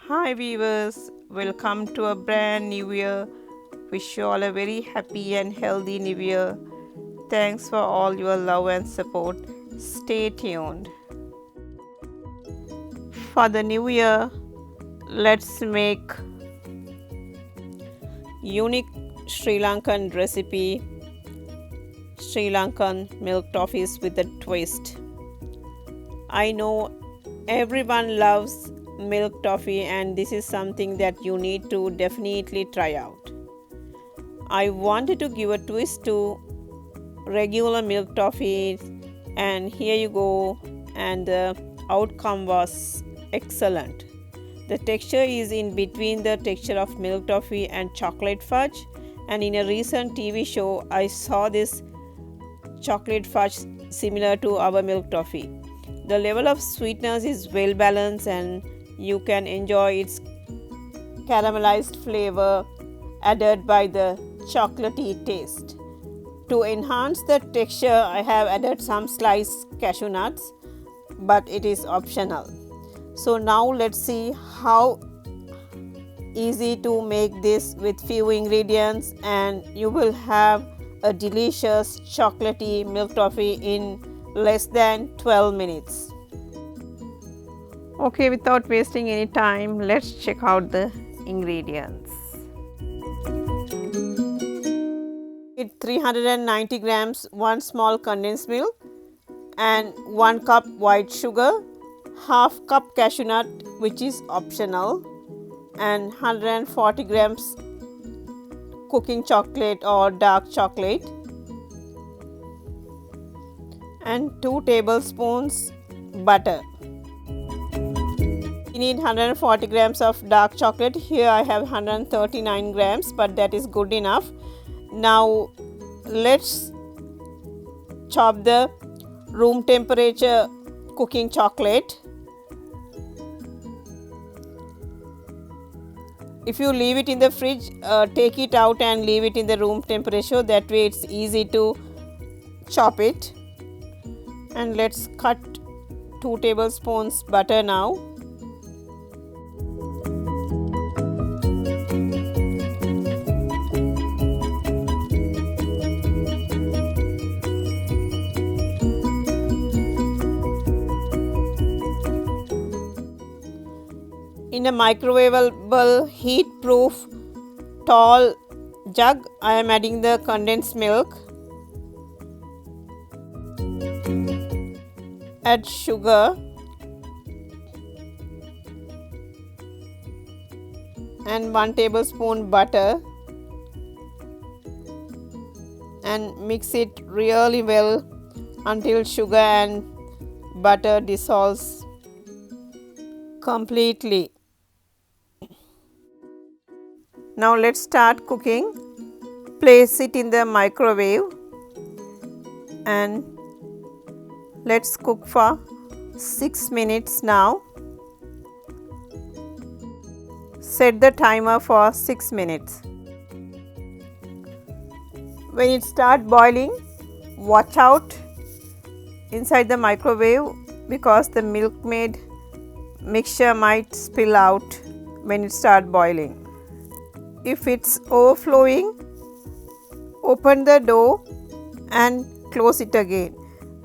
Hi viewers, welcome to a brand new year. Wish you all a very happy and healthy new year. Thanks for all your love and support. Stay tuned. For the new year, let's make unique Sri Lankan recipe, Sri Lankan milk toffees with a twist. I know everyone loves milk toffee and this is something that you need to definitely try out. I wanted to give a twist to regular milk toffee and here you go, and the outcome was excellent. The texture is in between the texture of milk toffee and chocolate fudge, and in a recent TV show I saw this chocolate fudge similar to our milk toffee. The level of sweetness is well balanced and you can enjoy its caramelized flavor added by the chocolatey taste. To enhance the texture, I have added some sliced cashew nuts, but it is optional. So now let's see how easy to make this with few ingredients, and you will have a delicious chocolatey milk toffee in less than 12 minutes. Okay, without wasting any time, let's check out the ingredients. 390 grams 1 small condensed milk and 1 cup white sugar, half cup cashew nut which is optional, and 140 grams cooking chocolate or dark chocolate, and 2 tablespoons butter. You need 140 grams of dark chocolate. Here I have 139 grams, but that is good enough. Now let's chop the room temperature cooking chocolate. If you leave it in the fridge, take it out and leave it in the room temperature. That way it's easy to chop it. And let's cut 2 tablespoons butter now. In a microwaveable, heat-proof, tall jug, I am adding the condensed milk. Add sugar and 1 tablespoon butter and mix it really well until sugar and butter dissolves completely. Now let's start cooking. Place it in the microwave and let's cook for 6 minutes now. Set the timer for 6 minutes. When it starts boiling, watch out inside the microwave because the milk-made mixture might spill out when it starts boiling. If it's overflowing, open the door and close it again.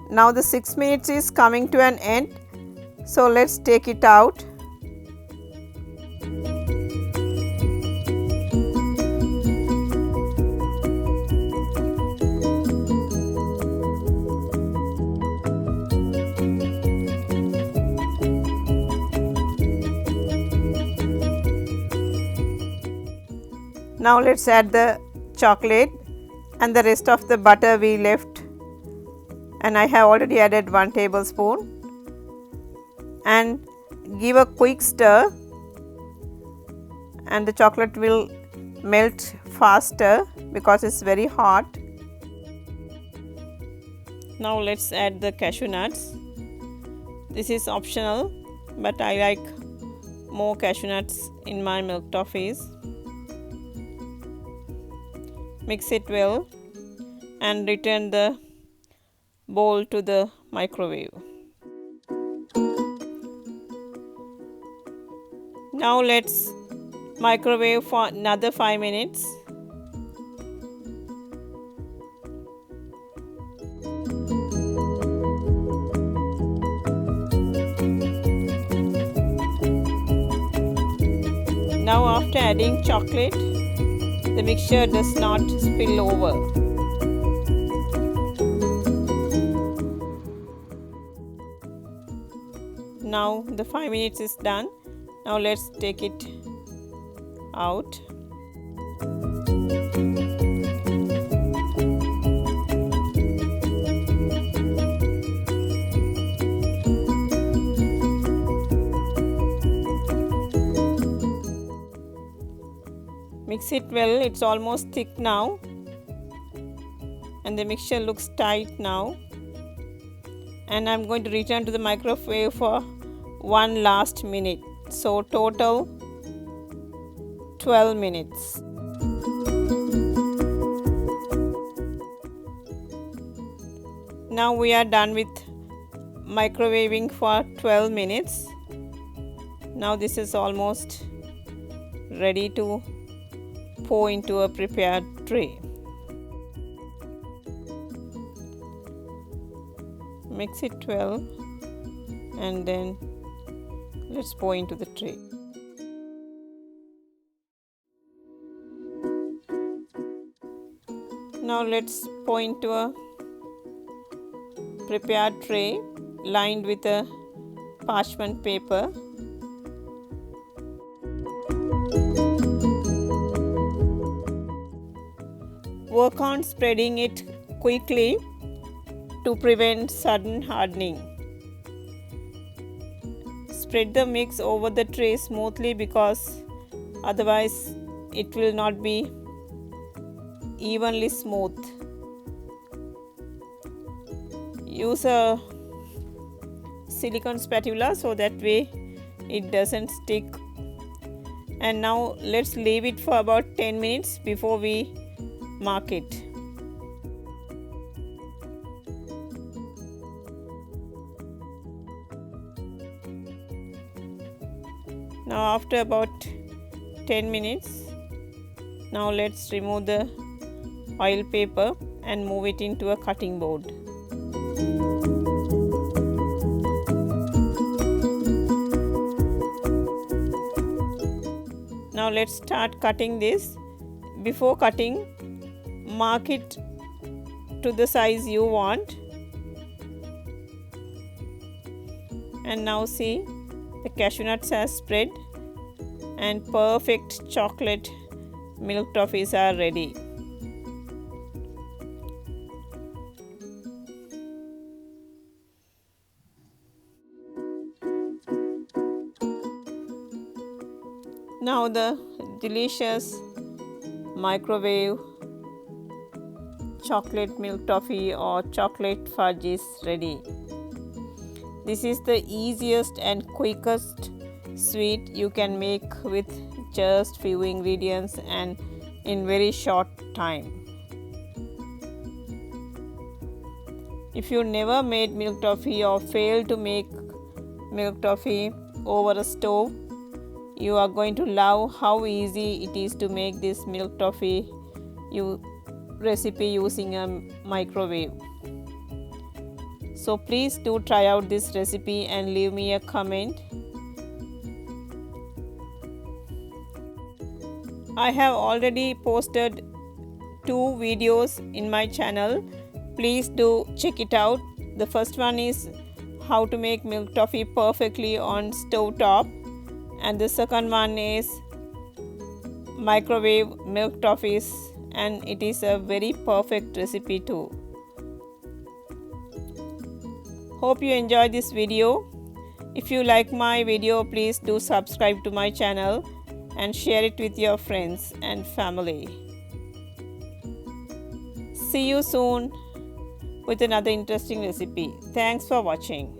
Now the 6 minutes is coming to an end, so let's take it out. Now let's add the chocolate and the rest of the butter we left, and I have already added 1 tablespoon, and give a quick stir and the chocolate will melt faster because it's very hot. Now let's add the cashew nuts. This is optional, but I like more cashew nuts in my milk toffees. Mix it well and return the bowl to the microwave. Now let's microwave for another 5 minutes. Now after adding chocolate, the mixture does not spill over. Now the 5 minutes is done. Now let's take it out. Mix it well, it's almost thick now, and the mixture looks tight now. And I'm going to return to the microwave for one last minute. So total 12 minutes. Now we are done with microwaving for 12 minutes. Now this is almost ready to pour into a prepared tray. Mix it well and then let's pour into the tray. Now let's pour into a prepared tray lined with a parchment paper. Work on spreading it quickly to prevent sudden hardening. Spread the mix over the tray smoothly because otherwise it will not be evenly smooth. Use a silicone spatula so that way it doesn't stick. And now let's leave it for about 10 minutes before we mark it. Now after about 10 minutes, now let's remove the oil paper and move it into a cutting board. Now let's start cutting this. Before cutting, mark it to the size you want. And now see, the cashew nuts are spread and perfect chocolate milk toffees are ready. Now the delicious microwave chocolate milk toffee or chocolate fudge is ready. This is the easiest and quickest sweet you can make with just few ingredients and in very short time. If you never made milk toffee or failed to make milk toffee over a stove, you are going to love how easy it is to make this milk toffee recipe using a microwave. So please do try out this recipe and leave me a comment. I have already posted 2 videos in my channel. Please do check it out. The first one is how to make milk toffee perfectly on stove top, and the second one is microwave milk toffees, and it is a very perfect recipe too. Hope you enjoyed this video. If you like my video, please do subscribe to my channel and share it with your friends and family. See you soon with another interesting recipe. Thanks for watching.